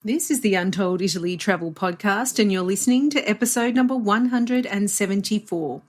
This is the Untold Italy travel podcast, and you're listening to episode number 174.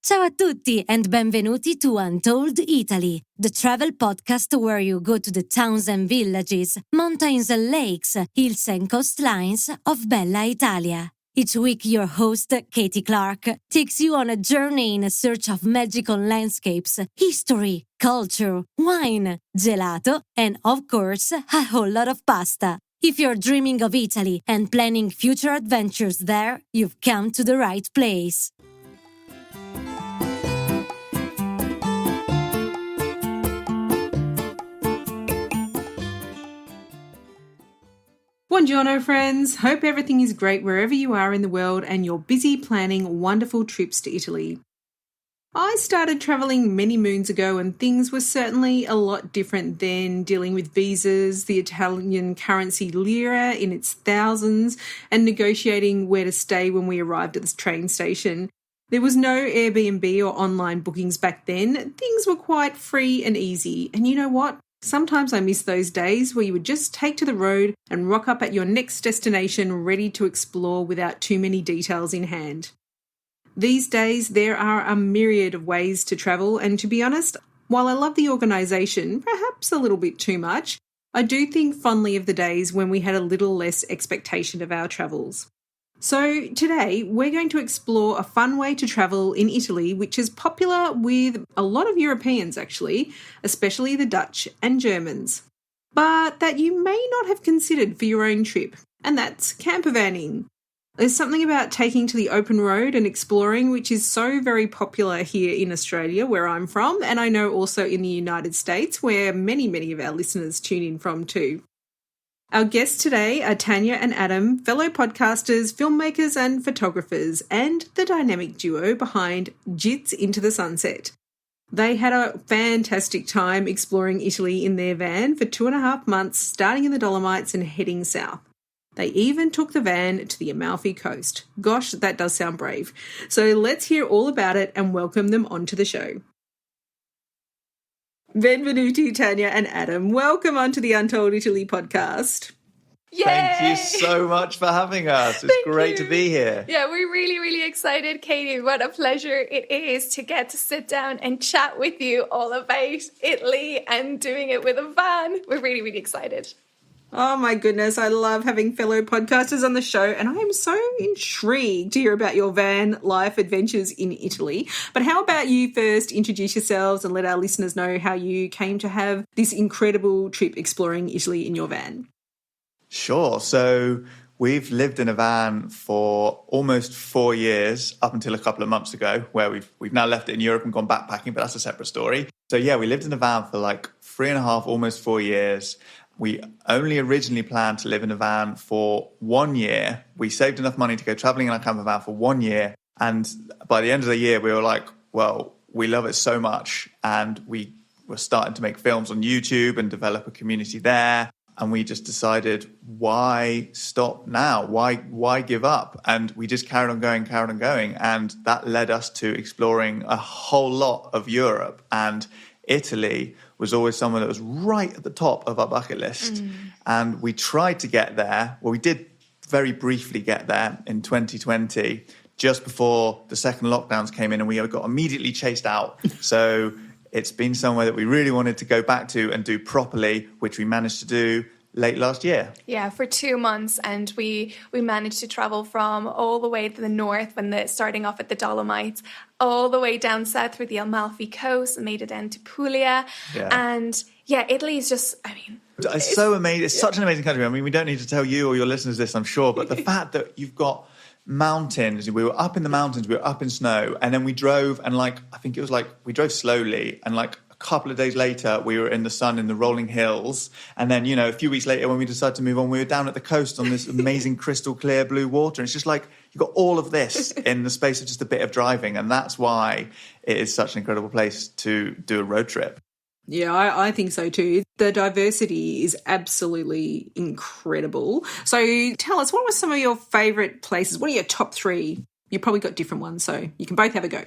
Ciao a tutti and benvenuti to Untold Italy, the travel podcast where you go to the towns and villages, mountains and lakes, hills and coastlines of Bella Italia. Each week, your host, Katie Clark, takes you on a journey in search of magical landscapes, history, culture, wine, gelato, and, of course, a whole lot of pasta. If you're dreaming of Italy and planning future adventures there, you've come to the right place. Buongiorno, friends. Hope everything is great wherever you are in the world and you're busy planning wonderful trips to Italy. I started travelling many moons ago and things were certainly a lot different than dealing with visas, the Italian currency lira in its thousands, and negotiating where to stay when we arrived at the train station. There was no Airbnb or online bookings back then. Things were quite free and easy. And you know what? Sometimes I miss those days where you would just take to the road and rock up at your next destination ready to explore without too many details in hand. These days, there are a myriad of ways to travel, and to be honest, while I love the organisation, perhaps a little bit too much, I do think fondly of the days when we had a little less expectation of our travels. So today, we're going to explore a fun way to travel in Italy, which is popular with a lot of Europeans actually, especially the Dutch and Germans, but that you may not have considered for your own trip, and that's campervanning. There's something about taking to the open road and exploring which is so very popular here in Australia, where I'm from, and I know also in the United States, where many of our listeners tune in from too. Our guests today are Tania and Adam, fellow podcasters, filmmakers and photographers, and the dynamic duo behind Jits Into the Sunset. They had a fantastic time exploring Italy in their van for 2.5 months, starting in the Dolomites and heading south. They even took the van to the Amalfi Coast. Gosh, that does sound brave. So let's hear all about it and welcome them onto the show. Benvenuti, Tania and Adam. Welcome onto the Untold Italy podcast. Yay! Thank you so much for having us. It's great to be here. Yeah, we're really excited, Katie. What a pleasure it is to get to sit down and chat with you all about Italy and doing it with a van. We're really excited. Oh my goodness, I love having fellow podcasters on the show, and I am so intrigued to hear about your van life adventures in Italy. But how about you first introduce yourselves and let our listeners know how you came to have this incredible trip exploring Italy in your van? Sure. So we've lived in a van for almost 4 years, up until a couple of months ago, where we've now left it in Europe and gone backpacking, but that's a separate story. So yeah, we lived in a van for like 3.5, almost 4 years. We only originally planned to live in a van for 1 year. We saved enough money to go traveling in our camper van for 1 year. And by the end of the year, we were like, well, we love it so much. And we were starting to make films on YouTube and develop a community there. And we just decided, why stop now? Why give up? And we just carried on going. And that led us to exploring a whole lot of Europe. And Italy was always someone that was right at the top of our bucket list. And we tried to get there. Well, we did very briefly get there in 2020, just before the second lockdowns came in, and we got immediately chased out. So it's been somewhere that we really wanted to go back to and do properly, which we managed to do late last year. Yeah, for 2 months, and we managed to travel from all the way to the north, starting off at the Dolomites, all the way down south through the Amalfi Coast and made it down to Puglia. Yeah. And yeah, Italy is just, it's so amazing. It's such an amazing country. I mean, we don't need to tell you or your listeners this, I'm sure, but the fact that you've got mountains, we were up in the mountains, we were up in snow, and then we drove, and we drove slowly, and like a couple of days later, we were in the sun in the rolling hills. And then, a few weeks later, when we decided to move on, we were down at the coast on this amazing crystal clear blue water. And it's just like, you've got all of this in the space of just a bit of driving. And that's why it is such an incredible place to do a road trip. Yeah, I think so too. The diversity is absolutely incredible. So tell us, what were some of your favourite places? What are your top 3? You probably got different ones, so you can both have a go.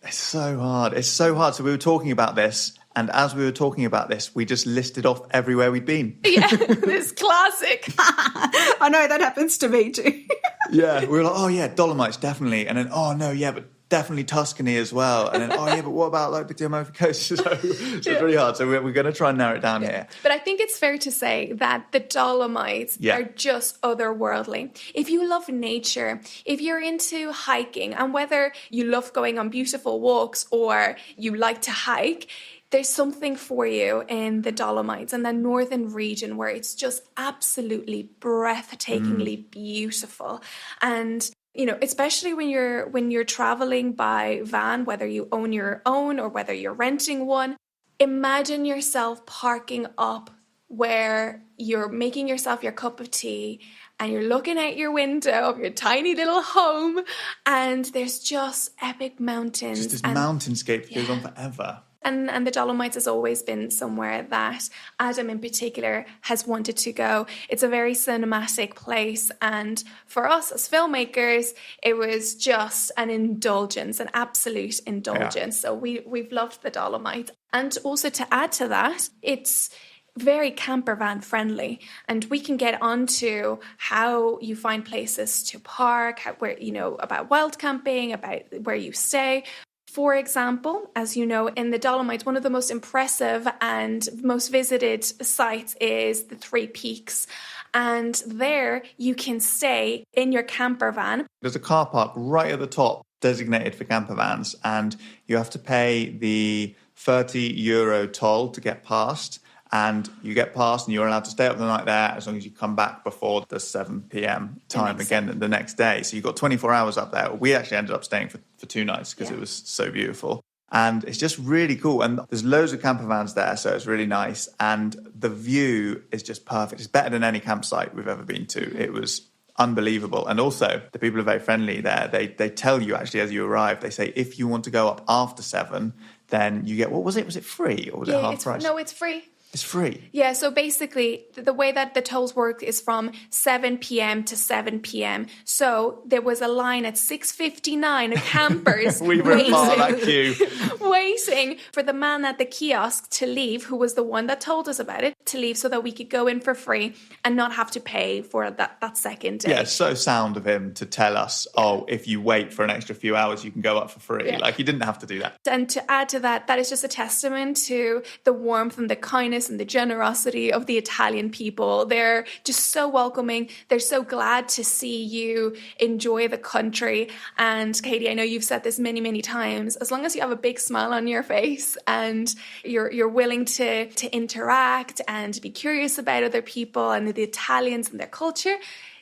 It's so hard. It's so hard. So we were talking about this, and as we were talking about this, we just listed off everywhere we'd been. Yeah, this classic. I know that happens to me too. Yeah, we were like, oh yeah, Dolomites, definitely. And then, oh no, yeah, but definitely Tuscany as well. And then, oh yeah, but what about like the Amalfi Coast? So it's really hard. So we're going to try and narrow it down here. But I think it's fair to say that the Dolomites are just otherworldly. If you love nature, if you're into hiking, and whether you love going on beautiful walks or you like to hike, there's something for you in the Dolomites and the northern region where it's just absolutely breathtakingly beautiful. And you know, especially when you're traveling by van, whether you own your own or whether you're renting one, imagine yourself parking up where you're making yourself your cup of tea and you're looking out your window of your tiny little home and there's just epic mountains. Just this mountainscape that goes on forever. And the Dolomites has always been somewhere that Adam in particular has wanted to go. It's a very cinematic place. And for us as filmmakers, it was just an indulgence, an absolute indulgence. So we've loved the Dolomites. And also to add to that, it's very campervan friendly, and we can get onto how you find places to park, where, you know, about wild camping, about where you stay. For example, as you know, in the Dolomites, one of the most impressive and most visited sites is the Three Peaks. And there you can stay in your camper van. There's a car park right at the top designated for camper vans, and you have to pay the €30 toll to get past. And you get past and you're allowed to stay up the night there as long as you come back before the 7 p.m. time again the next day. So you've got 24 hours up there. We actually ended up staying for 2 nights because it was so beautiful. And it's just really cool. And there's loads of camper vans there, so it's really nice. And the view is just perfect. It's better than any campsite we've ever been to. It was unbelievable. And also, the people are very friendly there. They tell you, actually, as you arrive, they say, if you want to go up after 7, then you get, what was it? Was it free or was it half price? No, it's free. It's free. Yeah, so basically the way that the tolls work is from 7 p.m. to 7 p.m. So there was a line at 6:59 of campers we were part of that queue. waiting for the man at the kiosk to leave, who was the one that told us about it, to leave so that we could go in for free and not have to pay for that second day. Yeah, it's so sound of him to tell us, oh, if you wait for an extra few hours, you can go up for free. Yeah. Like, he didn't have to do that. And to add to that, that is just a testament to the warmth and the kindness and the generosity of the Italian people. They're just so welcoming. They're so glad to see you enjoy the country. And Katie, I know you've said this many, many times, as long as you have a big smile on your face and you're willing to interact and be curious about other people and the Italians and their culture,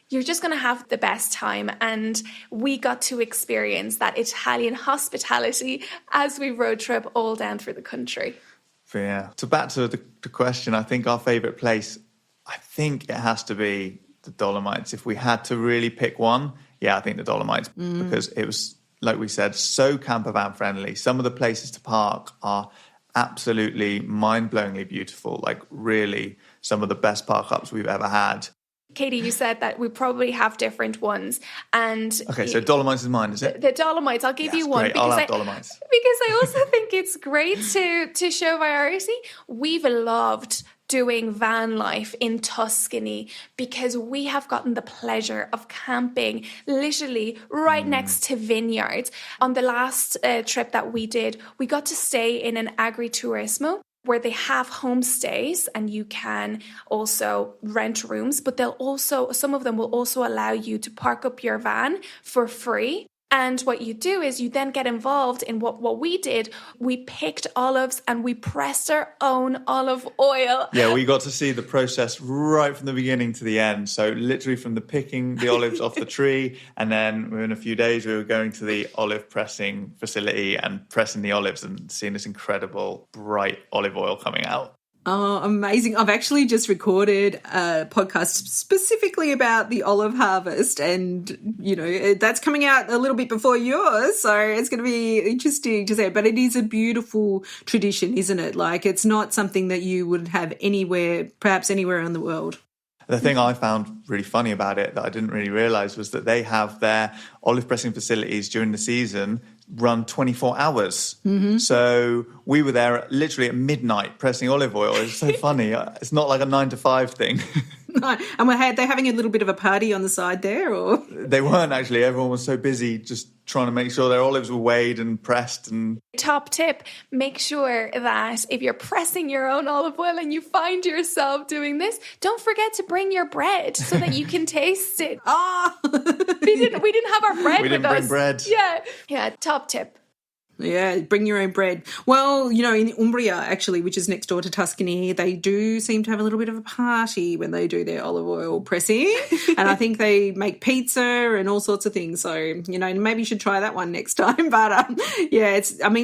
you're just going to have the best time. And we got to experience that Italian hospitality as we road trip all down through the country. Yeah. So back to the question, I think our favourite place, I think it has to be the Dolomites. If we had to really pick one, I think the Dolomites, because it was, like we said, so campervan friendly. Some of the places to park are absolutely mind-blowingly beautiful, like really some of the best park-ups we've ever had. Katie, you said that we probably have different ones. And okay, so Dolomites is mine, is it? The Dolomites, I'll give you one. Great. I'll have Dolomites. Because I also think it's great to show variety. We've loved doing van life in Tuscany because we have gotten the pleasure of camping literally right next to vineyards. On the last trip that we did, we got to stay in an agriturismo where they have homestays and you can also rent rooms, but some of them will also allow you to park up your van for free. And what you do is you then get involved in what we did. We picked olives and we pressed our own olive oil. Yeah, we got to see the process right from the beginning to the end. So literally from the picking the olives off the tree, and then within a few days we were going to the olive pressing facility and pressing the olives and seeing this incredible bright olive oil coming out. Oh, amazing. I've actually just recorded a podcast specifically about the olive harvest and, you know, that's coming out a little bit before yours. So it's going to be interesting to say, but it is a beautiful tradition, isn't it? Like, it's not something that you would have anywhere, perhaps anywhere in the world. The thing I found really funny about it that I didn't really realise was that they have their olive pressing facilities during the season run 24 hours. Mm-hmm. So we were there literally at midnight pressing olive oil. It's so funny. It's not like a 9 to 5 thing. No. And were they having a little bit of a party on the side there? Or They weren't actually. Everyone was so busy just trying to make sure their olives were weighed and pressed. And top tip, make sure that if you're pressing your own olive oil and you find yourself doing this, don't forget to bring your bread so that you can taste it. We didn't have our bread with us. We didn't bring bread. Yeah, top tip. Yeah, bring your own bread. Well, in Umbria, actually, which is next door to Tuscany, they do seem to have a little bit of a party when they do their olive oil pressing. And I think they make pizza and all sorts of things. So, maybe you should try that one next time. But,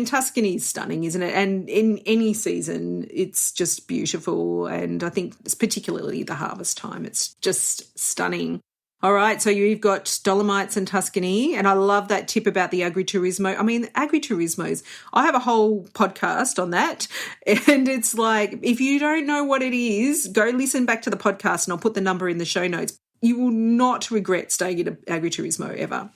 Tuscany's stunning, isn't it? And in any season, it's just beautiful. And I think it's particularly the harvest time. It's just stunning. All right, so you've got Dolomites and Tuscany, and I love that tip about the agriturismo. I mean, agriturismos, I have a whole podcast on that, and it's like, if you don't know what it is, go listen back to the podcast, and I'll put the number in the show notes. You will not regret staying at an agriturismo ever.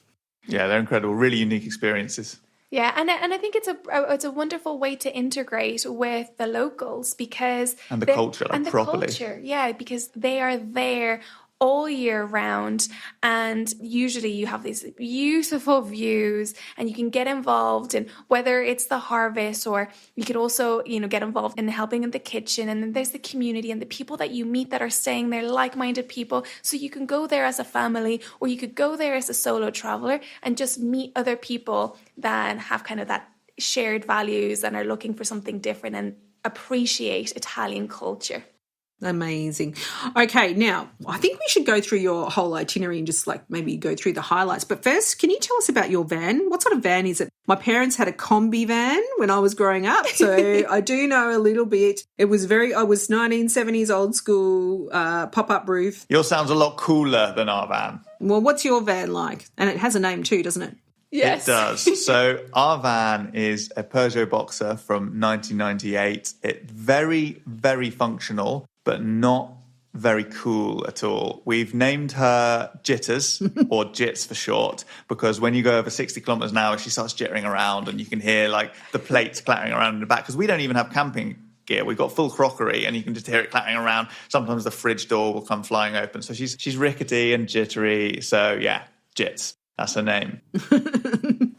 Yeah, they're incredible, really unique experiences. Yeah, and I think it's a wonderful way to integrate with the locals because... And the culture, properly. Yeah, because they are there all year round, and usually you have these beautiful views and you can get involved in whether it's the harvest, or you could also get involved in helping in the kitchen, and then there's the community and the people that you meet that are staying there, like-minded people. So you can go there as a family, or you could go there as a solo traveler and just meet other people that have kind of that shared values and are looking for something different and appreciate Italian culture. Amazing. Okay, now I think we should go through your whole itinerary and just maybe go through the highlights. But first, can you tell us about your van? What sort of van is it? My parents had a combi van when I was growing up, so I do know a little bit. I was 1970s old school, pop-up roof. Yours sounds a lot cooler than our van. Well, what's your van like? And it has a name too, doesn't it? Yes. It does. So our van is a Peugeot Boxer from 1998. It's very, very functional, but not very cool at all. We've named her Jitters, or Jits for short, because when you go over 60 kilometres an hour, she starts jittering around and you can hear the plates clattering around in the back, because we don't even have camping gear. We've got full crockery and you can just hear it clattering around. Sometimes the fridge door will come flying open. So she's rickety and jittery. So yeah, Jits. That's her name.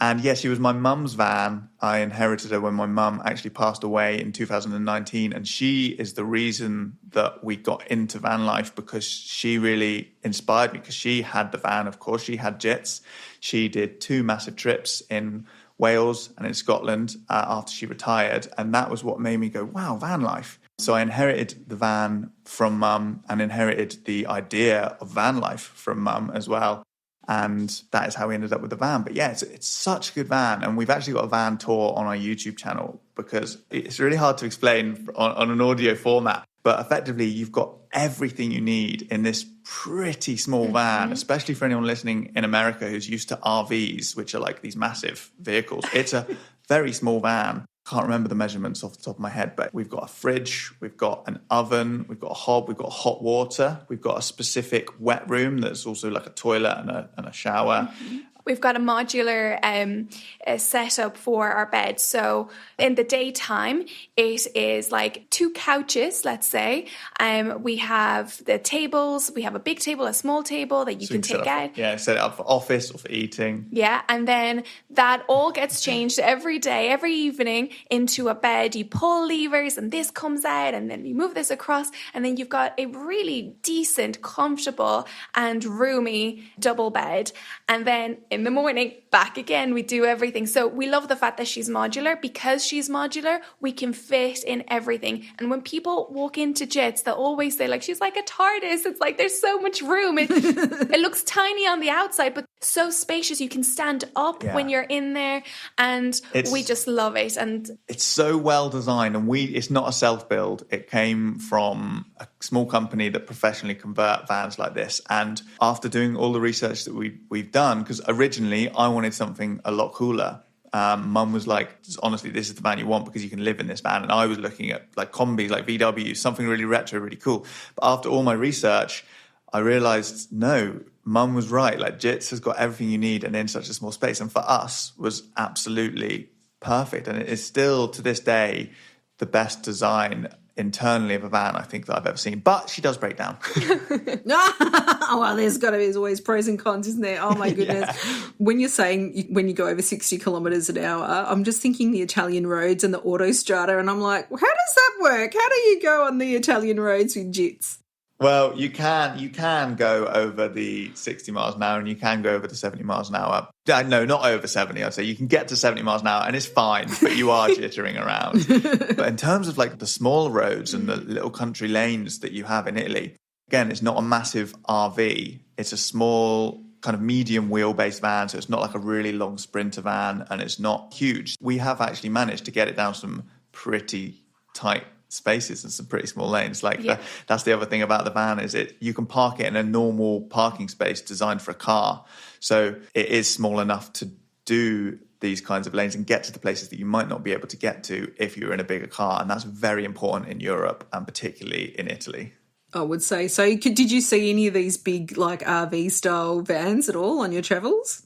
And yeah, she was my mum's van. I inherited her when my mum actually passed away in 2019. And she is the reason that we got into van life, because she really inspired me, because she had the van, of course. She had Jits. She did 2 massive trips in Wales and in Scotland after she retired. And that was what made me go, wow, van life. So I inherited the van from mum and inherited the idea of van life from mum as well. And that is how we ended up with the van. But yeah, it's such a good van. And we've actually got a van tour on our YouTube channel, because it's really hard to explain on an audio format. But effectively, you've got everything you need in this pretty small van, especially for anyone listening in America who's used to RVs, which are like these massive vehicles. It's a very small van. Can't remember the measurements off the top of my head, but we've got a fridge, we've got an oven, we've got a hob, we've got hot water, we've got a specific wet room that's also like a toilet and a shower. Mm-hmm. We've got a modular setup for our bed. So in the daytime, it is like 2 couches, let's say. We have the tables. We have a big table, a small table that you can take out. Yeah, set it up for office or for eating. Yeah, and then that all gets changed every day, every evening into a bed. You pull levers and this comes out, and then you move this across, and then you've got a really decent, comfortable and roomy double bed. And then in the morning, back again, we do everything. So we love the fact that she's modular. Because she's modular, we can fit in everything. And when people walk into Jits, they'll always say, she's like a TARDIS. It's like there's so much room. It looks tiny on the outside, but so spacious. You can stand up when you're in there, and we just love it. And it's so well designed, and it's not a self-build. It came from a small company that professionally convert vans like this. And after doing all the research that we've done, because originally I wanted something a lot cooler, Mum was like, honestly, this is the van you want because you can live in this van. And I was looking at like combis, like VW, something really retro, really cool. But after all my research, I realized, no, Mum was right. Like Jits has got everything you need and in such a small space. And for us was absolutely perfect. And it is still to this day the best design internally of a van I think that I've ever seen. But she does break down. Well, there's always pros and cons, isn't there? Oh my goodness. Yeah. When you're saying when you go over 60 kilometres an hour, I'm just thinking the Italian roads and the autostrada, and I'm like, how does that work? How do you go on the Italian roads with Jits? Well, you can go over the 60 miles an hour and you can go over the 70 miles an hour. No, not over 70, I'd say. You can get to 70 miles an hour and it's fine, but you are jittering around. But in terms of like the small roads and the little country lanes that you have in Italy, again, it's not a massive RV. It's a small kind of medium wheelbase van, so it's not like a really long Sprinter van and it's not huge. We have actually managed to get it down some pretty tight spaces and some pretty small lanes. That's the other thing about the van is you can park it in a normal parking space designed for a car, so it is small enough to do these kinds of lanes and get to the places that you might not be able to get to if you're in a bigger car, and that's very important in Europe and particularly in Italy, I would say. So did you see any of these big like RV style vans at all on your travels?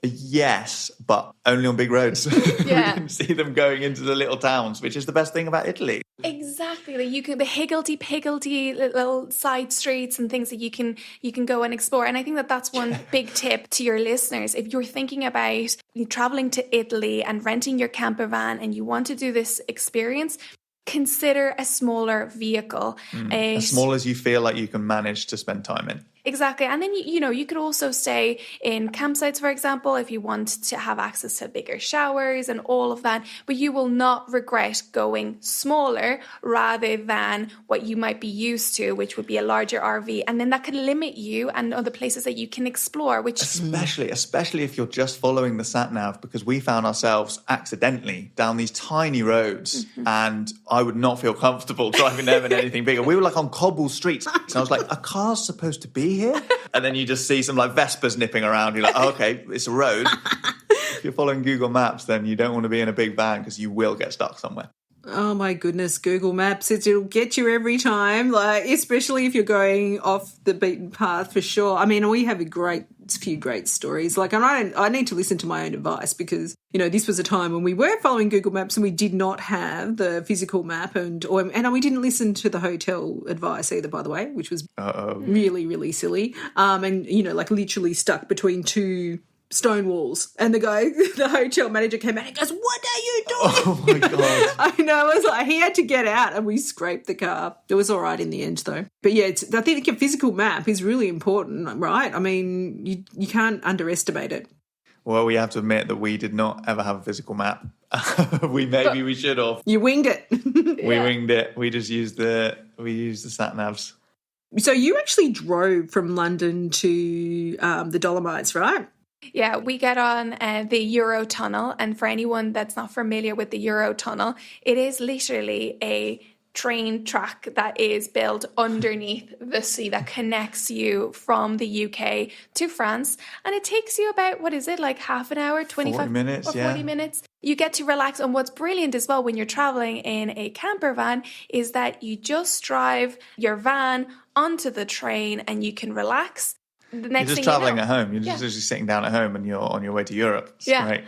Yes, but only on big roads. Yeah. We can see them going into the little towns, which is the best thing about Italy. Exactly. You can the higgledy-piggledy little side streets and things that you can go and explore. And I think that's one big tip to your listeners. If you're thinking about traveling to Italy and renting your camper van and you want to do this experience, consider a smaller vehicle. As small as you feel like you can manage to spend time in. Exactly. And then, you could also stay in campsites, for example, if you want to have access to bigger showers and all of that. But you will not regret going smaller rather than what you might be used to, which would be a larger RV. And then that can limit you and other places that you can explore, which... Especially if you're just following the sat-nav, because we found ourselves accidentally down these tiny roads and I would not feel comfortable driving them in anything bigger. We were like on cobble streets. And I was like, a car's supposed to be here? And then you just see some like Vespas nipping around. You're like, oh, okay, it's a road. If you're following Google Maps, then you don't want to be in a big van because you will get stuck somewhere. Oh my goodness, Google Maps, it'll get you every time, like especially if you're going off the beaten path for sure. I mean, we have a few great stories. Like, and I need to listen to my own advice because, this was a time when we were following Google Maps and we did not have the physical map and we didn't listen to the hotel advice either, by the way, which was really, really silly. And, like literally stuck between two stone walls, and the hotel manager came out and goes, "What are you doing?" Oh my god! I know. I was like, he had to get out, and we scraped the car. It was all right in the end, though. But yeah, I think a physical map is really important, right? I mean, you can't underestimate it. Well, we have to admit that we did not ever have a physical map. we should have. You winged it. We winged it. We just used the sat navs. So you actually drove from London to the Dolomites, right? Yeah, we get on the Eurotunnel, and for anyone that's not familiar with the Eurotunnel, it is literally a train track that is built underneath the sea that connects you from the UK to France, and it takes you about, what is it, like half an hour, 40 minutes, 40 minutes. You get to relax, and what's brilliant as well when you're traveling in a camper van is that you just drive your van onto the train and you can relax. The next you're just traveling at home. You're just sitting down at home and you're on your way to Europe. It's great.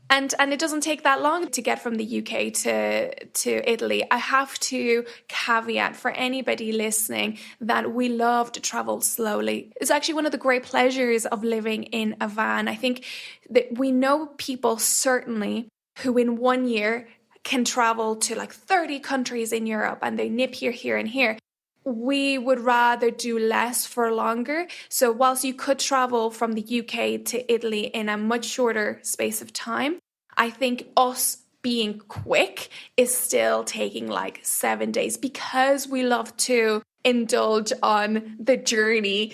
And it doesn't take that long to get from the UK to Italy. I have to caveat for anybody listening that we love to travel slowly. It's actually one of the great pleasures of living in a van. I think that we know people certainly who in 1 year can travel to like 30 countries in Europe and they nip here and here. We would rather do less for longer. So whilst you could travel from the UK to Italy in a much shorter space of time, I think us being quick is still taking like 7 days because we love to indulge on the journey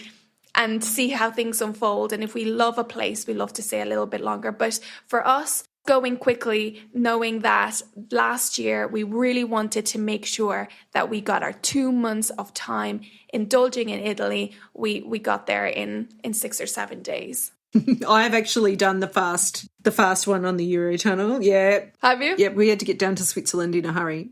and see how things unfold. And if we love a place, we love to stay a little bit longer. But for us, going quickly, knowing that last year we really wanted to make sure that we got our 2 months of time indulging in Italy, we got there in 6 or 7 days. I have actually done the fast one on the Eurotunnel. Yeah. Have you? Yeah, we had to get down to Switzerland in a hurry.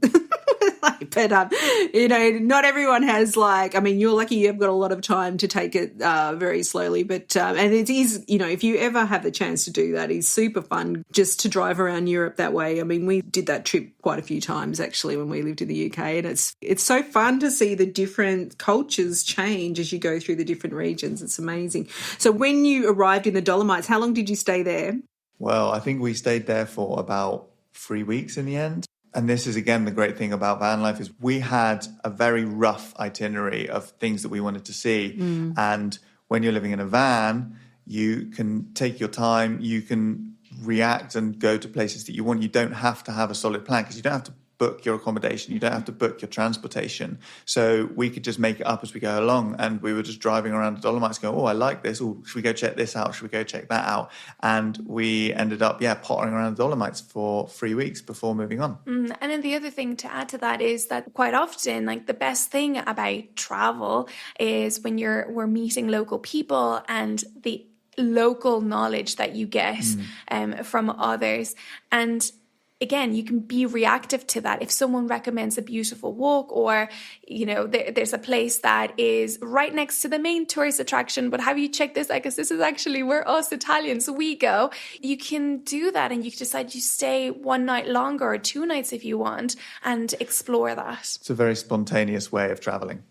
But, not everyone has you're lucky you've got a lot of time to take it very slowly. But, and it is, if you ever have the chance to do that, it's super fun just to drive around Europe that way. I mean, we did that trip quite a few times actually when we lived in the UK, and it's so fun to see the different cultures change as you go through the different regions. It's amazing. So when you arrived in the Dolomites, how long did you stay there? Well, I think we stayed there for about 3 weeks in the end. And this is, again, the great thing about van life is we had a very rough itinerary of things that we wanted to see. And when you're living in a van, you can take your time, you can react and go to places that you want. You don't have to have a solid plan because you don't have to book your accommodation. You don't have to book your transportation. So we could just make it up as we go along. And we were just driving around the Dolomites going, oh, I like this. Oh, should we go check this out? Should we go check that out? And we ended up, pottering around the Dolomites for 3 weeks before moving on. And then the other thing to add to that is that quite often, the best thing about travel is when we're meeting local people and the local knowledge that you get from others. And again, you can be reactive to that. If someone recommends a beautiful walk or, there's a place that is right next to the main tourist attraction, but have you checked this? Because this is actually where us Italians, we go. You can do that and you can decide you stay 1 night longer or 2 nights if you want and explore that. It's a very spontaneous way of traveling.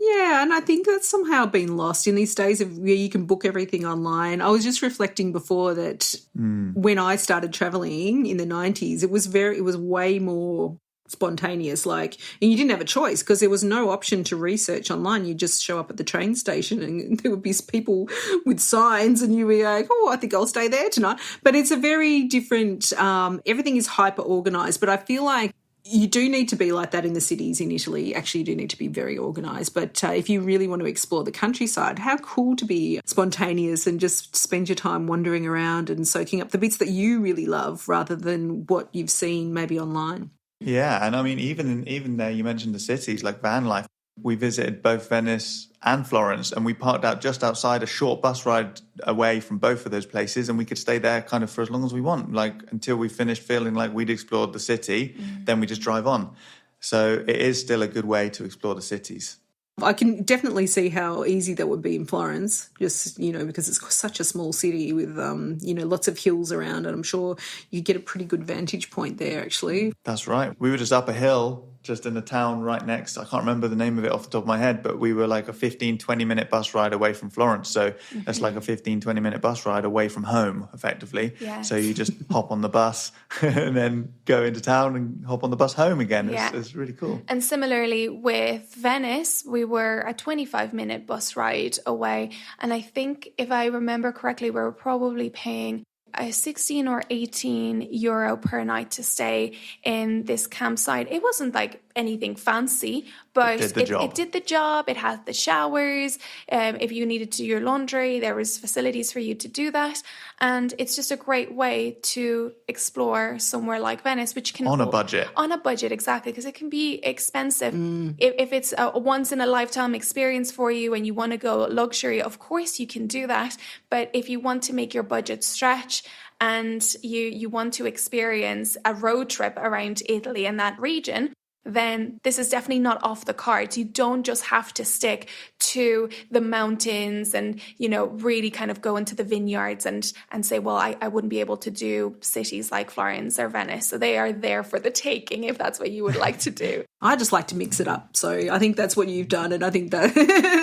Yeah, and I think that's somehow been lost in these days of where you can book everything online. I was just reflecting before that when I started traveling in the 90s, it was way more spontaneous, and you didn't have a choice because there was no option to research online. You just show up at the train station and there would be people with signs and you were like, oh, I think I'll stay there tonight. But it's a very different, everything is hyper organised, but I feel like you do need to be like that in the cities in Italy. Actually, you do need to be very organised. But if you really want to explore the countryside, how cool to be spontaneous and just spend your time wandering around and soaking up the bits that you really love rather than what you've seen maybe online. Yeah, and I mean, even there, you mentioned the cities like van life. We visited both Venice and Florence, and we parked out just outside a short bus ride away from both of those places, and we could stay there kind of for as long as we want, until we finished feeling like we'd explored the city, then we just drive on. So it is still a good way to explore the cities. I can definitely see how easy that would be in Florence, just, because it's such a small city with, lots of hills around, and I'm sure you get a pretty good vantage point there, actually. That's right. We were just up a hill, just in the town right next. I can't remember the name of it off the top of my head, but we were like a 15-20 minute bus ride away from Florence. So that's like a 15-20 minute bus ride away from home, effectively. Yes. So you just hop on the bus and then go into town and hop on the bus home again. Yeah. It's really cool. And similarly with Venice, we were a 25-minute bus ride away. And I think if I remember correctly, we were probably paying 16 or 18 euro per night to stay in this campsite. It wasn't like anything fancy, but it did the job. It had the showers. If you needed to do your laundry, there was facilities for you to do that. And it's just a great way to explore somewhere like Venice, which can... On a budget. On a budget, exactly, because it can be expensive. If it's a once-in-a-lifetime experience for you and you want to go luxury, of course you can do that. But if you want to make your budget stretch and you want to experience a road trip around Italy and that region, then this is definitely not off the cards. You don't just have to stick to the mountains and, really kind of go into the vineyards and say, well, I wouldn't be able to do cities like Florence or Venice. So they are there for the taking if that's what you would like to do. I just like to mix it up. So I think that's what you've done. And I think that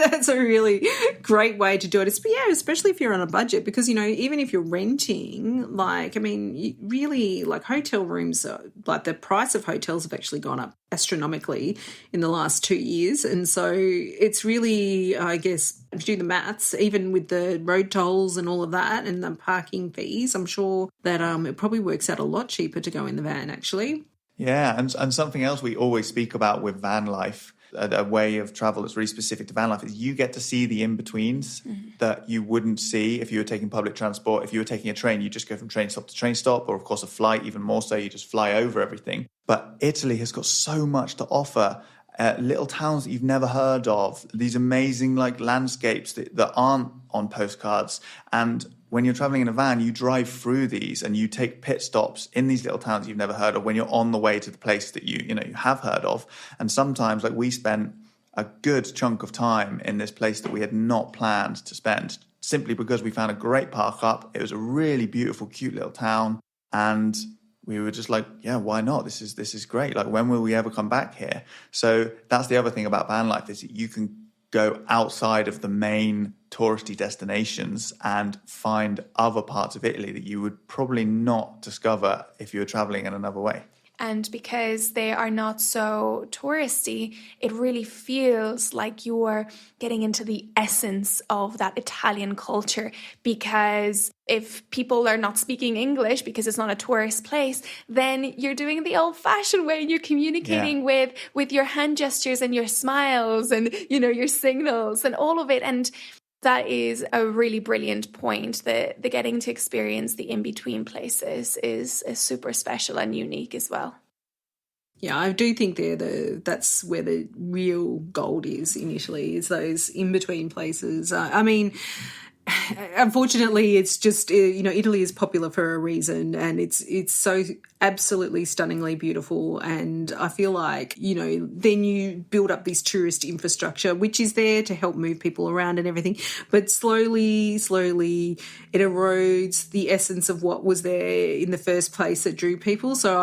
that's a really great way to do it. Especially if you're on a budget, because, even if you're renting, really hotel rooms, the price of hotels have actually gone up astronomically in the last 2 years. And so it's really, I guess, if you do the maths, even with the road tolls and all of that and the parking fees, I'm sure that it probably works out a lot cheaper to go in the van, actually. Yeah, and something else we always speak about with van life, a way of travel that's really specific to van life, is you get to see the in-betweens that you wouldn't see if you were taking public transport. If you were taking a train, you just go from train stop to train stop, or of course a flight, even more so, you just fly over everything. But Italy has got so much to offer. Little towns that you've never heard of, these amazing landscapes that aren't on postcards. And when you're traveling in a van, you drive through these and you take pit stops in these little towns you've never heard of when you're on the way to the place that you have heard of. And sometimes, like, we spent a good chunk of time in this place that we had not planned to spend, simply because we found a great park up. It was a really beautiful, cute little town. And we were just like, yeah, why not? This is great. Like, when will we ever come back here? So that's the other thing about van life, is that you can go outside of the main touristy destinations and find other parts of Italy that you would probably not discover if you were traveling in another way. And because they are not so touristy, it really feels like you're getting into the essence of that Italian culture. Because if people are not speaking English because it's not a tourist place, then you're doing it the old-fashioned way. You're communicating with your hand gestures and your smiles and, your signals and all of it. And that is a really brilliant point. The getting to experience the in-between places is super special and unique as well. Yeah, I do think that's where the real gold is in Italy, is those in-between places. I mean, unfortunately, it's just, Italy is popular for a reason, and it's so absolutely stunningly beautiful. And I feel like, then you build up this tourist infrastructure, which is there to help move people around and everything. But slowly, it erodes the essence of what was there in the first place that drew people. So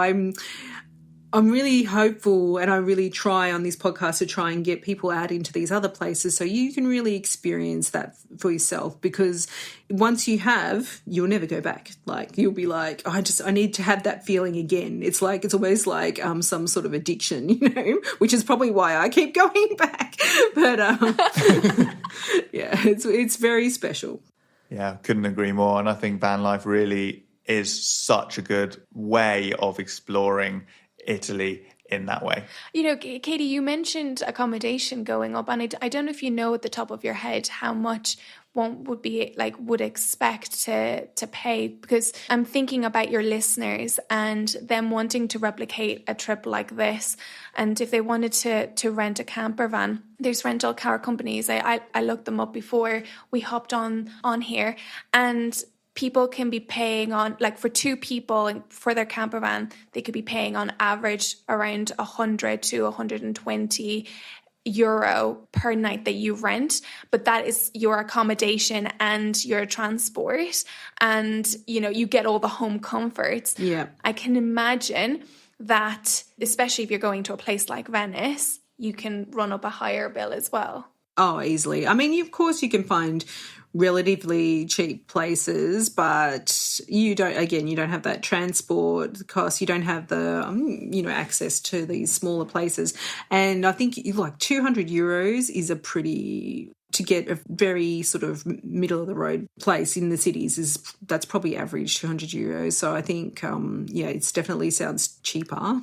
I'm really hopeful, and I really try on this podcast to try and get people out into these other places so you can really experience that for yourself, because once you have, you'll never go back. Like, you'll be like, I need to have that feeling again. It's almost like some sort of addiction, which is probably why I keep going back. But yeah, it's very special. Yeah, couldn't agree more. And I think van life really is such a good way of exploring Italy in that way. Katie, you mentioned accommodation going up, and I don't know if you know at the top of your head how much one would expect to pay, because I'm thinking about your listeners and them wanting to replicate a trip like this. And if they wanted to rent a camper van, there's rental car companies. I looked them up before we hopped on here, and people can be paying on, like, for two people and for their camper van, they could be paying on average around 100 to 120 euro per night that you rent. But that is your accommodation and your transport, and you get all the home comforts. Yeah, I can imagine that, especially if you're going to a place like Venice, you can run up a higher bill as well. Oh, easily. I mean, of course you can find relatively cheap places, but you don't have that transport cost. You don't have the, access to these smaller places. And I think like 200 euros is to get a very sort of middle of the road place in the cities that's probably average 200 euros. So I think, it definitely sounds cheaper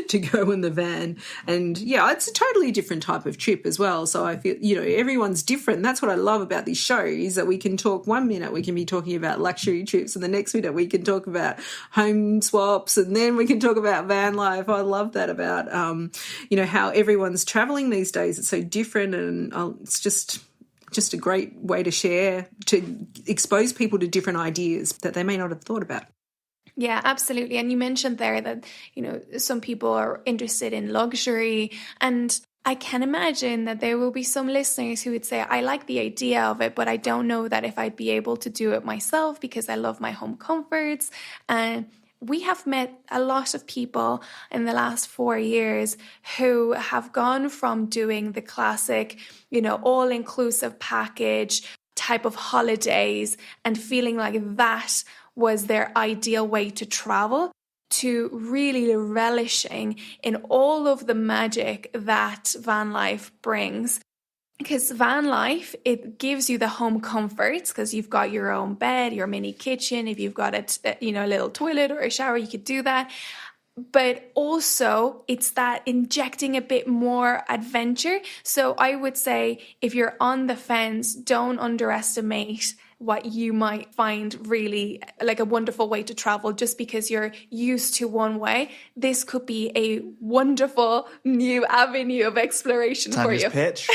to go in the van. And yeah, it's a totally different type of trip as well. So I feel, everyone's different. That's what I love about this show, is that we can talk 1 minute, we can be talking about luxury trips, and the next minute we can talk about home swaps, and then we can talk about van life. I love that about, how everyone's traveling these days. It's so different, and it's just a great way to share, to expose people to different ideas that they may not have thought about. Yeah, absolutely. And you mentioned there that, some people are interested in luxury, and I can imagine that there will be some listeners who would say, I like the idea of it, but I don't know that if I'd be able to do it myself because I love my home comforts. And we have met a lot of people in the last 4 years who have gone from doing the classic, all-inclusive package type of holidays and feeling like that was their ideal way to travel, to really relishing in all of the magic that van life brings. Because van life, it gives you the home comforts, because you've got your own bed, your mini kitchen. If you've got a little toilet or a shower, you could do that. But also it's that injecting a bit more adventure. So I would say, if you're on the fence, don't underestimate what you might find really like a wonderful way to travel just because you're used to one way. This could be a wonderful new avenue of exploration Tania's for you. pitch.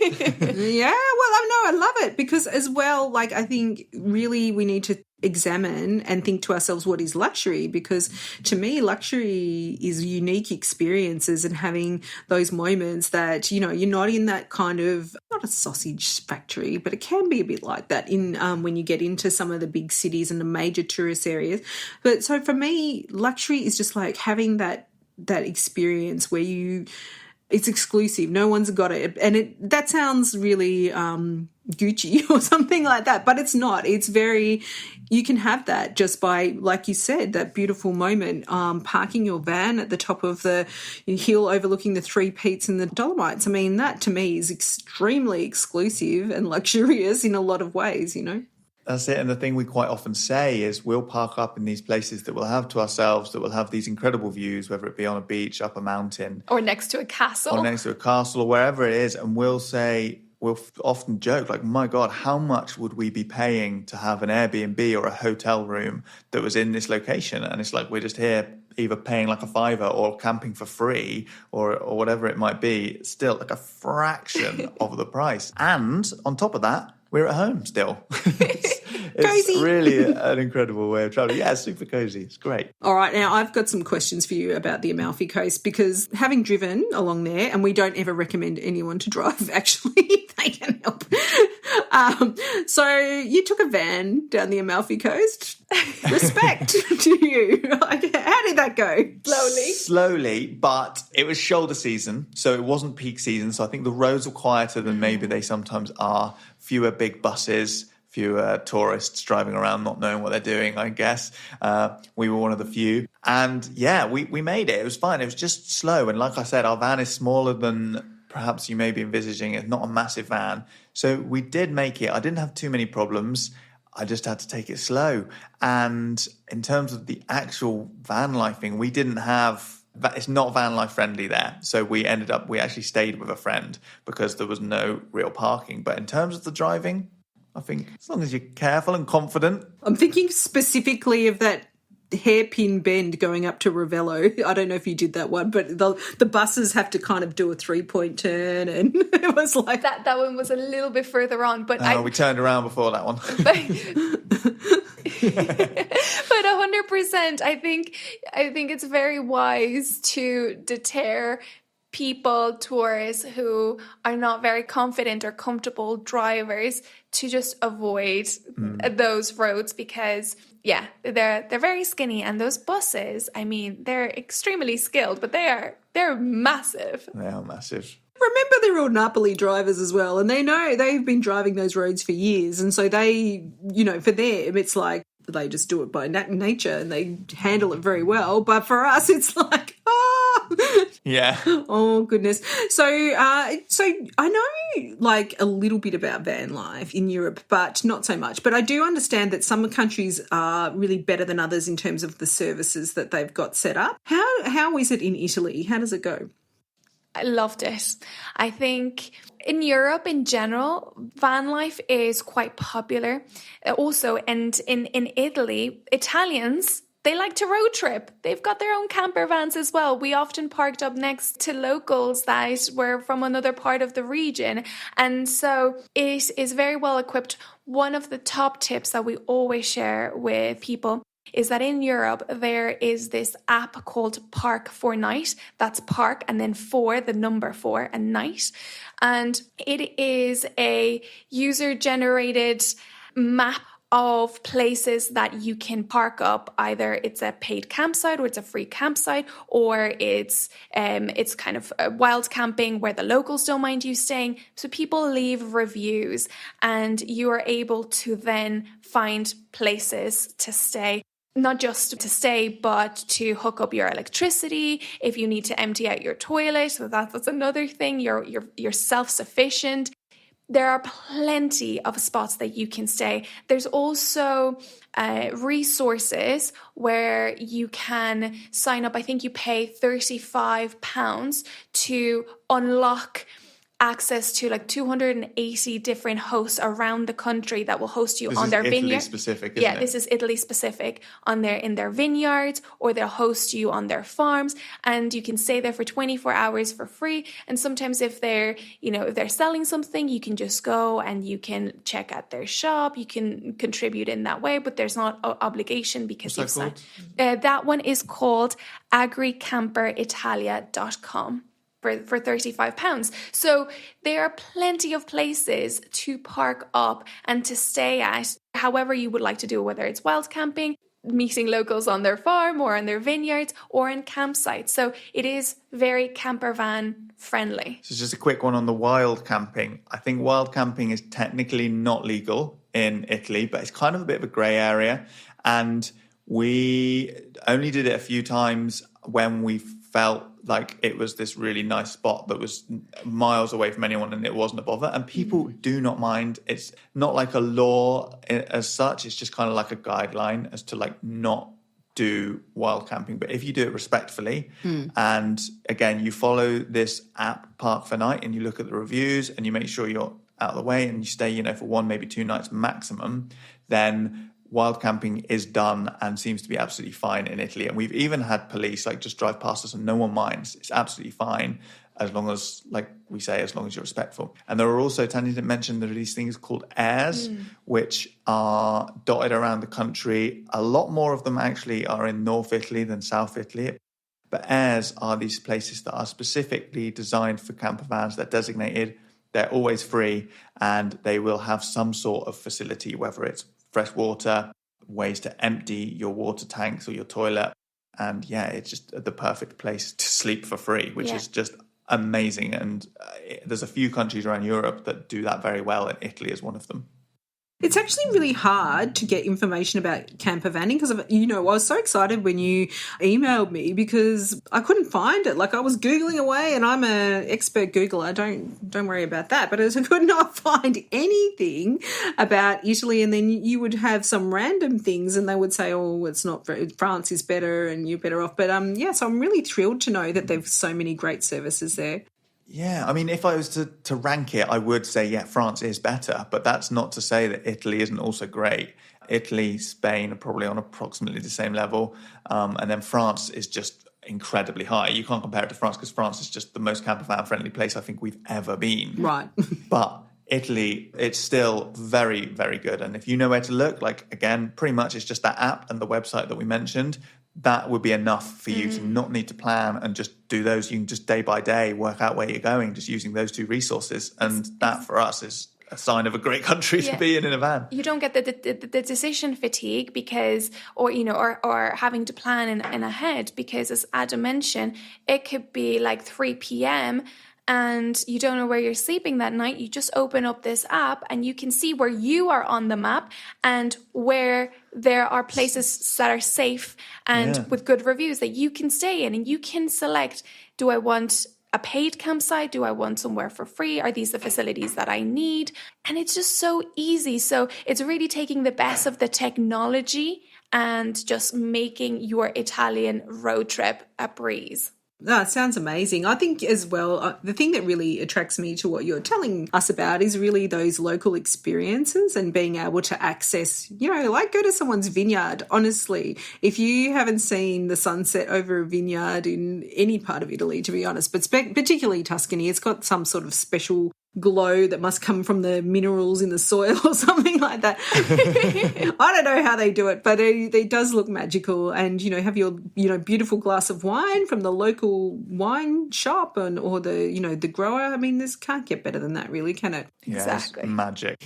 Yeah, well, I love it because as well, like I think really we need to examine and think to ourselves what is luxury, because to me luxury is unique experiences and having those moments that, you know, you're not in that kind of, not a sausage factory, but it can be a bit like that in when you get into some of the big cities and the major tourist areas. But so for me, luxury is just like having that experience where it's exclusive. No one's got it. And that sounds really Gucci or something like that, but it's not. It's very, you can have that just by, like you said, that beautiful moment, parking your van at the top of the hill overlooking the Three Peaks and the Dolomites. I mean, that to me is extremely exclusive and luxurious in a lot of ways, you know. That's it. And the thing we quite often say is we'll park up in these places that we'll have to ourselves, that will have these incredible views, whether it be on a beach, up a mountain. Or next to a castle. Or wherever it is. And we'll often joke, like, my God, how much would we be paying to have an Airbnb or a hotel room that was in this location? And it's like, we're just here either paying like a $5 or camping for free or whatever it might be. It's still like a fraction of the price. And on top of that, we're at home still. It's cozy. Really an incredible way of traveling. Yeah, super cozy. It's great. All right, now I've got some questions for you about the Amalfi Coast, because having driven along there, and we don't ever recommend anyone to drive, actually, they can help. So you took a van down the Amalfi Coast. Respect to you. Like, how did that go? Slowly, but it was shoulder season, so it wasn't peak season. So I think the roads were quieter than maybe they sometimes are. Fewer big buses, fewer tourists driving around not knowing what they're doing, I guess. We were one of the few. And yeah, we made it. It was fine. It was just slow. And like I said, our van is smaller than perhaps you may be envisaging. It's not a massive van. So we did make it. I didn't have too many problems. I just had to take it slow. And in terms of the actual van lifing, we didn't have... It's not van life friendly there. So we actually stayed with a friend because there was no real parking. But in terms of the driving, I think as long as you're careful and confident. I'm thinking specifically of that hairpin bend going up to Ravello. I don't know if you did that one, but the buses have to kind of do a 3-point turn, and it was like... That one was a little bit further on, but we turned around before that one. But 100%, I think it's very wise to deter people, tourists who are not very confident or comfortable drivers, to just avoid those roads, because they're very skinny, and those buses, I mean, they're extremely skilled, but they're massive. They are massive. Remember, they're all Napoli drivers as well, and they know they've been driving those roads for years, and so they, you know, for them it's like they just do it by nature and they handle it very well. But for us, it's like, yeah, oh goodness. So I know like a little bit about van life in Europe, but not so much. But I do understand that some countries are really better than others in terms of the services that they've got set up. How is it in Italy? How does it go? I loved it. I think in Europe in general, van life is quite popular. Also, and in Italy, Italians, they like to road trip. They've got their own camper vans as well. We often parked up next to locals that were from another part of the region. And so it is very well equipped. One of the top tips that we always share with people is that in Europe, there is this app called Park for Night. That's park and then the number 4 and night. And it is a user-generated map of places that you can park up. Either it's a paid campsite or it's a free campsite, or it's kind of wild camping where the locals don't mind you staying. So people leave reviews and you are able to then find places to stay. Not just to stay, but to hook up your electricity. If you need to empty out your toilet, so that's another thing. You're self-sufficient. There are plenty of spots that you can stay. There's also resources where you can sign up. I think you pay £35 to unlock access to like 280 different hosts around the country that will host you on their vineyard. This is Italy specific, isn't it? This is Italy specific in their vineyards, or they'll host you on their farms, and you can stay there for 24 hours for free. And sometimes if they're selling something, you can just go and you can check out their shop. You can contribute in that way, but there's not obligation because you've signed. That one is called campervanitaly.com. For £35. So there are plenty of places to park up and to stay at, however you would like to do it, whether it's wild camping, meeting locals on their farm or on their vineyards, or in campsites. So it is very campervan friendly. So just a quick one on the wild camping. I think wild camping is technically not legal in Italy, but it's kind of a bit of a grey area. And we only did it a few times when we felt like it was this really nice spot that was miles away from anyone and it wasn't a bother. And people do not mind. It's not like a law as such. It's just kind of like a guideline as to like not do wild camping. But if you do it respectfully and again, you follow this app, Park for Night, and you look at the reviews and you make sure you're out of the way and you stay, for 1, maybe 2 nights maximum, then wild camping is done and seems to be absolutely fine in Italy. And we've even had police just drive past us and no one minds. It's absolutely fine as long as, like we say, as long as you're respectful. And there are also, Tania didn't mention, there are these things called airs, which are dotted around the country. A lot more of them actually are in North Italy than South Italy. But airs are these places that are specifically designed for camper vans. They're designated, they're always free, and they will have some sort of facility, whether it's fresh water, ways to empty your water tanks or your toilet. And it's just the perfect place to sleep for free, which is just amazing. And there's a few countries around Europe that do that very well, and Italy is one of them. It's actually really hard to get information about campervanning because, I was so excited when you emailed me because I couldn't find it. Like I was Googling away, and I'm an expert Googler. Don't worry about that. But I could not find anything about Italy. And then you would have some random things and they would say, oh, it's not, France is better and you're better off. But so I'm really thrilled to know that there's so many great services there. Yeah, I mean, if I was to rank it, I would say, France is better. But that's not to say that Italy isn't also great. Italy, Spain are probably on approximately the same level. And then France is just incredibly high. You can't compare it to France because France is just the most campervan-friendly place I think we've ever been. Right. But Italy, it's still very, very good. And if you know where to look, again, pretty much it's just that app and the website that we mentioned. That would be enough for you to not need to plan and just do those. You can just day by day work out where you're going, just using those 2 resources. And that for us is a sign of a great country to be in a van. You don't get the decision fatigue because, or having to plan in ahead because, as Adam mentioned, it could be like 3 p.m. and you don't know where you're sleeping that night. You just open up this app and you can see where you are on the map and where there are places that are safe and with good reviews that you can stay in, and you can select, do I want a paid campsite? Do I want somewhere for free? Are these the facilities that I need? And it's just so easy. So it's really taking the best of the technology and just making your Italian road trip a breeze. That sounds amazing. I think as well, the thing that really attracts me to what you're telling us about is really those local experiences and being able to access, go to someone's vineyard. Honestly, if you haven't seen the sunset over a vineyard in any part of Italy, to be honest, but particularly Tuscany, it's got some sort of special glow that must come from the minerals in the soil or something like that. I don't know how they do it, but it does look magical. And, have your, beautiful glass of wine from the local wine shop or the, the grower. I mean, this can't get better than that, really, can it? Yeah, exactly. It's magic.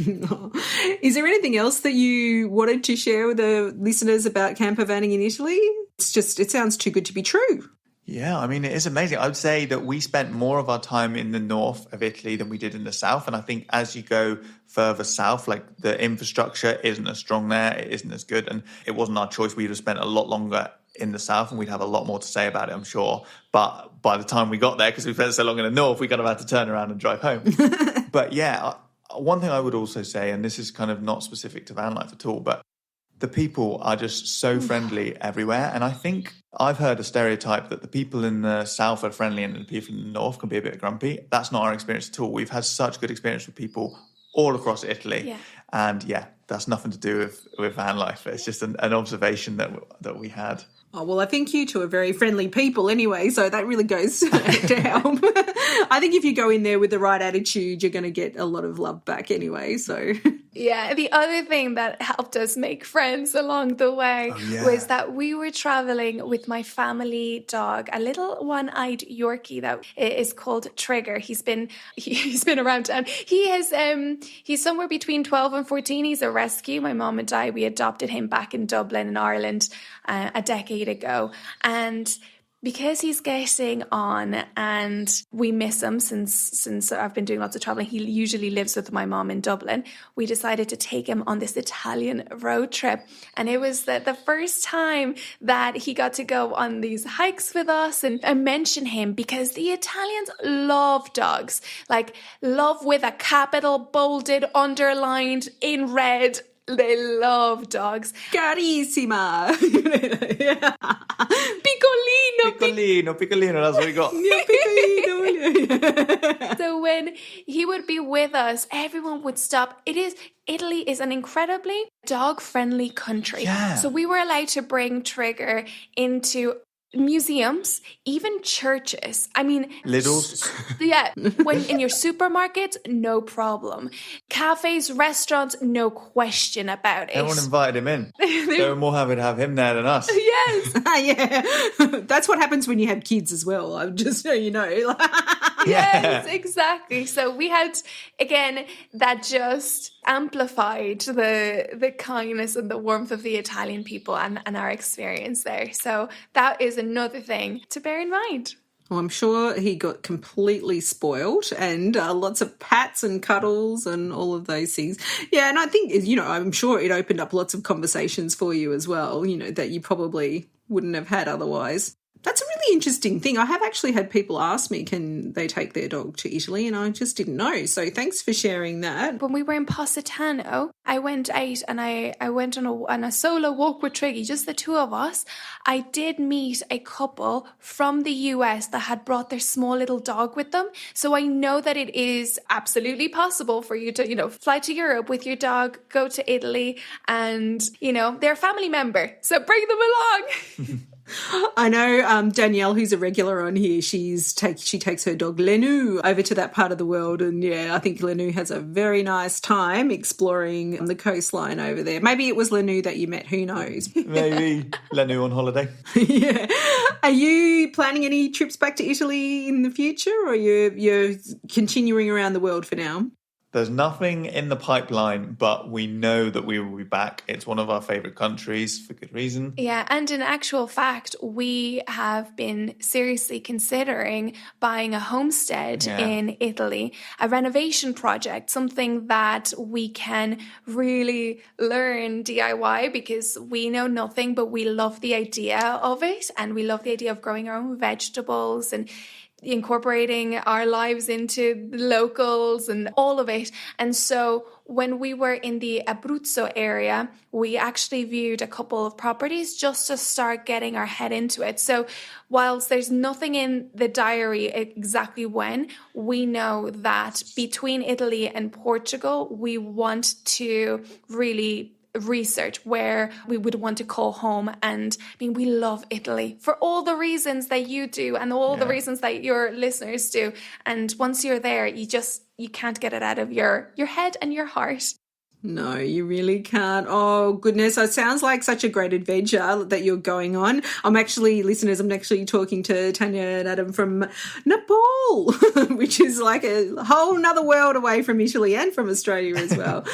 Is there anything else that you wanted to share with the listeners about campervanning in Italy? It sounds too good to be true. Yeah, I mean, it is amazing. I would say that we spent more of our time in the north of Italy than we did in the south. And I think as you go further south, the infrastructure isn't as strong there. It isn't as good. And it wasn't our choice. We'd have spent a lot longer in the south and we'd have a lot more to say about it, I'm sure. But by the time we got there, because we spent so long in the north, we kind of had to turn around and drive home. But one thing I would also say, and this is kind of not specific to van life at all, but The people are just so friendly everywhere. And I think I've heard a stereotype that the people in the south are friendly and the people in the north can be a bit grumpy. That's not our experience at all. We've had such good experience with people all across Italy. Yeah. And that's nothing to do with van life. It's just an observation that we had. Oh, well, I think you two are very friendly people anyway, so that really goes to help. I think if you go in there with the right attitude, you're going to get a lot of love back anyway, so... Yeah, the other thing that helped us make friends along the way was that we were traveling with my family dog, a little one-eyed Yorkie that is called Trigger. He's been around town. He's somewhere between 12 and 14. He's a rescue. My mom and I, we adopted him back in Dublin in Ireland a decade ago. And because he's getting on and we miss him since I've been doing lots of traveling, he usually lives with my mom in Dublin, we decided to take him on this Italian road trip. And it was the first time that he got to go on these hikes with us. And I mention him because the Italians love dogs, like love with a capital, bolded, underlined in red. They love dogs. Carissima. Piccolino, that's what we got. Piccolino. So when he would be with us, everyone would stop. Italy is an incredibly dog-friendly country. Yeah. So we were allowed to bring Trigger into museums, even churches. I mean, Lidl's. Yeah, when in your supermarkets, no problem. Cafes, restaurants, no question about it. Everyone invited him in. They were more happy to have him there than us. Yes. Yeah. That's what happens when you have kids as well. I'm just so you know. Yes, exactly. So we had, again, that just amplified the kindness and the warmth of the Italian people and our experience there. So that is another thing to bear in mind. Well, I'm sure he got completely spoiled and lots of pats and cuddles and all of those things. Yeah, and I think, I'm sure it opened up lots of conversations for you as well, that you probably wouldn't have had otherwise. That's a really interesting thing. I have actually had people ask me, can they take their dog to Italy? And I just didn't know. So thanks for sharing that. When we were in Positano, I went out and I went on a solo walk with Triggy, just the two of us. I did meet a couple from the US that had brought their small little dog with them. So I know that it is absolutely possible for you to, fly to Europe with your dog, go to Italy, and, they're a family member. So bring them along. I know Danielle, who's a regular on here, she takes her dog Lenu over to that part of the world. And yeah, I think Lenu has a very nice time exploring the coastline over there. Maybe it was Lenu that you met, who knows? Maybe Lenu on holiday. Yeah. Are you planning any trips back to Italy in the future, or you're continuing around the world for now? There's nothing in the pipeline, but we know that we will be back. It's one of our favourite countries for good reason. Yeah, and in actual fact, we have been seriously considering buying a homestead in Italy, a renovation project, something that we can really learn DIY because we know nothing, but we love the idea of it, and we love the idea of growing our own vegetables and incorporating our lives into the locals and all of it. And so when we were in the Abruzzo area, we actually viewed a couple of properties just to start getting our head into it. So whilst there's nothing in the diary exactly when, we know that between Italy and Portugal, we want to really research where we would want to call home. And I mean, we love Italy for all the reasons that you do and all the reasons that your listeners do. And once you're there, you can't get it out of your head and your heart. No, you really can't. Oh, goodness. It sounds like such a great adventure that you're going on. I'm actually talking to Tania and Adam from Nepal, which is like a whole nother world away from Italy and from Australia as well.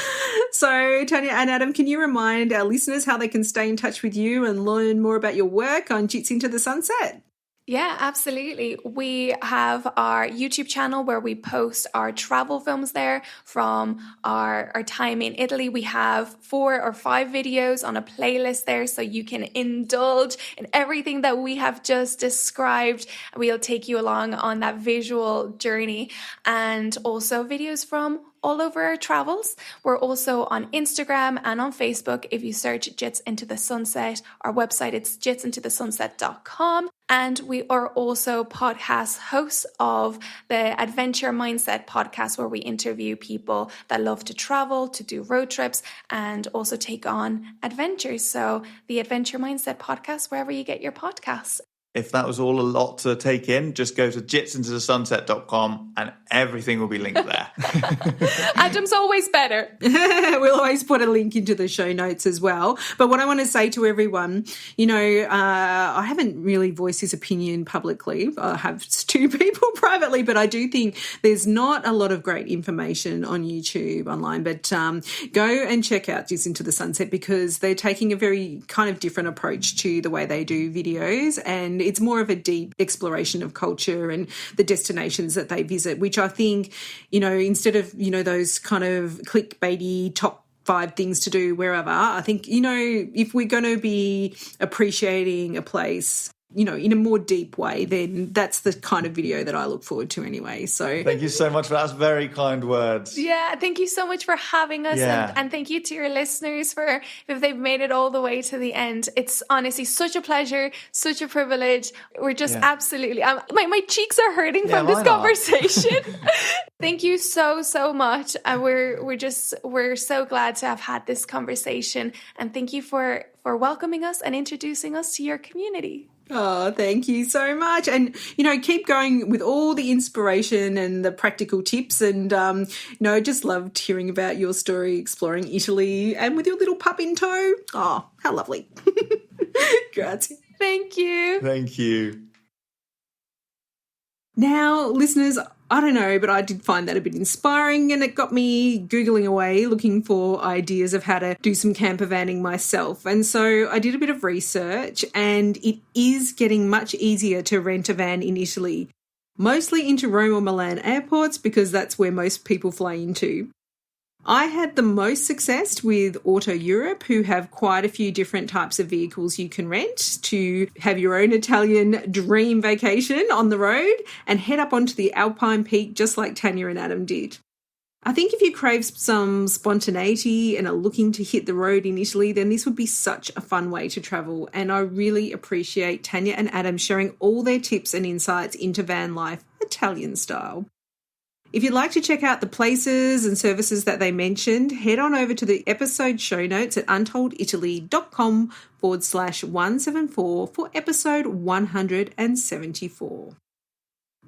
So, Tania and Adam, can you remind our listeners how they can stay in touch with you and learn more about your work on Jits into the Sunset? Yeah, absolutely. We have our YouTube channel where we post our travel films there from our time in Italy. We have 4 or 5 videos on a playlist there, so you can indulge in everything that we have just described. We'll take you along on that visual journey, and also videos from all over our travels. We're also on Instagram and on Facebook. If you search Jits Into the Sunset, our website, it's jitsintothesunset.com. And we are also podcast hosts of the Adventure Mindset podcast, where we interview people that love to travel, to do road trips, and also take on adventures. So the Adventure Mindset podcast, wherever you get your podcasts. If that was all a lot to take in, just go to jitsintothesunset.com and everything will be linked there. Adam's always better. We'll always put a link into the show notes as well. But what I want to say to everyone, I haven't really voiced this opinion publicly. I have two people privately, but I do think there's not a lot of great information on YouTube online. But go and check out Jits Into the Sunset, because they're taking a very kind of different approach to the way they do videos, and it's more of a deep exploration of culture and the destinations that they visit, which I think, instead of, those kind of clickbaity top 5 things to do wherever, I think, if we're going to be appreciating a place, in a more deep way, then that's the kind of video that I look forward to anyway. So thank you so much for that. That's very kind words. Yeah, thank you so much for having us. Yeah. And thank you to your listeners for if they've made it all the way to the end. It's honestly such a pleasure, such a privilege. We're just absolutely, my cheeks are hurting from this conversation. Thank you so, so much. And we're so glad to have had this conversation. And thank you for welcoming us and introducing us to your community. Oh, thank you so much. And, keep going with all the inspiration and the practical tips. And, just loved hearing about your story exploring Italy and with your little pup in tow. Oh, how lovely. Grazie. Thank you. Thank you. Now, listeners, I don't know, but I did find that a bit inspiring, and it got me Googling away looking for ideas of how to do some campervanning myself. And so I did a bit of research, and it is getting much easier to rent a van in Italy, mostly into Rome or Milan airports, because that's where most people fly into. I had the most success with Auto Europe, who have quite a few different types of vehicles you can rent to have your own Italian dream vacation on the road and head up onto the Alpine peak just like Tania and Adam did. I think if you crave some spontaneity and are looking to hit the road in Italy, then this would be such a fun way to travel. And I really appreciate Tania and Adam sharing all their tips and insights into van life, Italian style. If you'd like to check out the places and services that they mentioned, head on over to the episode show notes at untolditaly.com/174 for episode 174.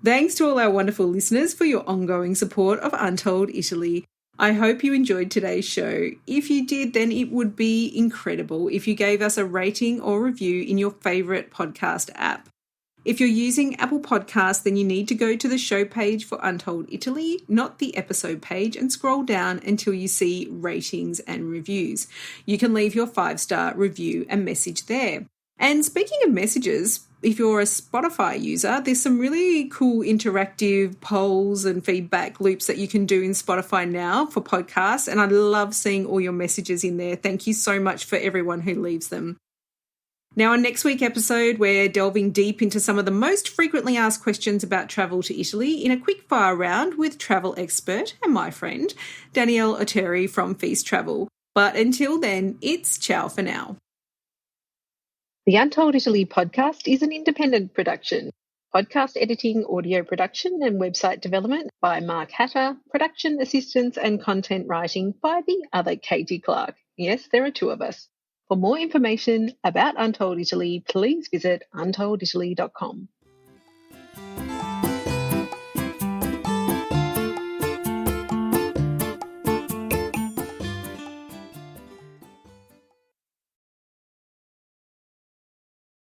Thanks to all our wonderful listeners for your ongoing support of Untold Italy. I hope you enjoyed today's show. If you did, then it would be incredible if you gave us a rating or review in your favourite podcast app. If you're using Apple Podcasts, then you need to go to the show page for Untold Italy, not the episode page, and scroll down until you see ratings and reviews. You can leave your 5-star review and message there. And speaking of messages, if you're a Spotify user, there's some really cool interactive polls and feedback loops that you can do in Spotify now for podcasts, and I love seeing all your messages in there. Thank you so much for everyone who leaves them. Now, on next week's episode, we're delving deep into some of the most frequently asked questions about travel to Italy in a quick fire round with travel expert and my friend, Danielle Oteri from Feast Travel. But until then, it's ciao for now. The Untold Italy podcast is an independent production. Podcast editing, audio production and website development by Mark Hatter, production assistance and content writing by the other Katie Clark. Yes, there are 2 of us. For more information about Untold Italy, please visit untolditaly.com.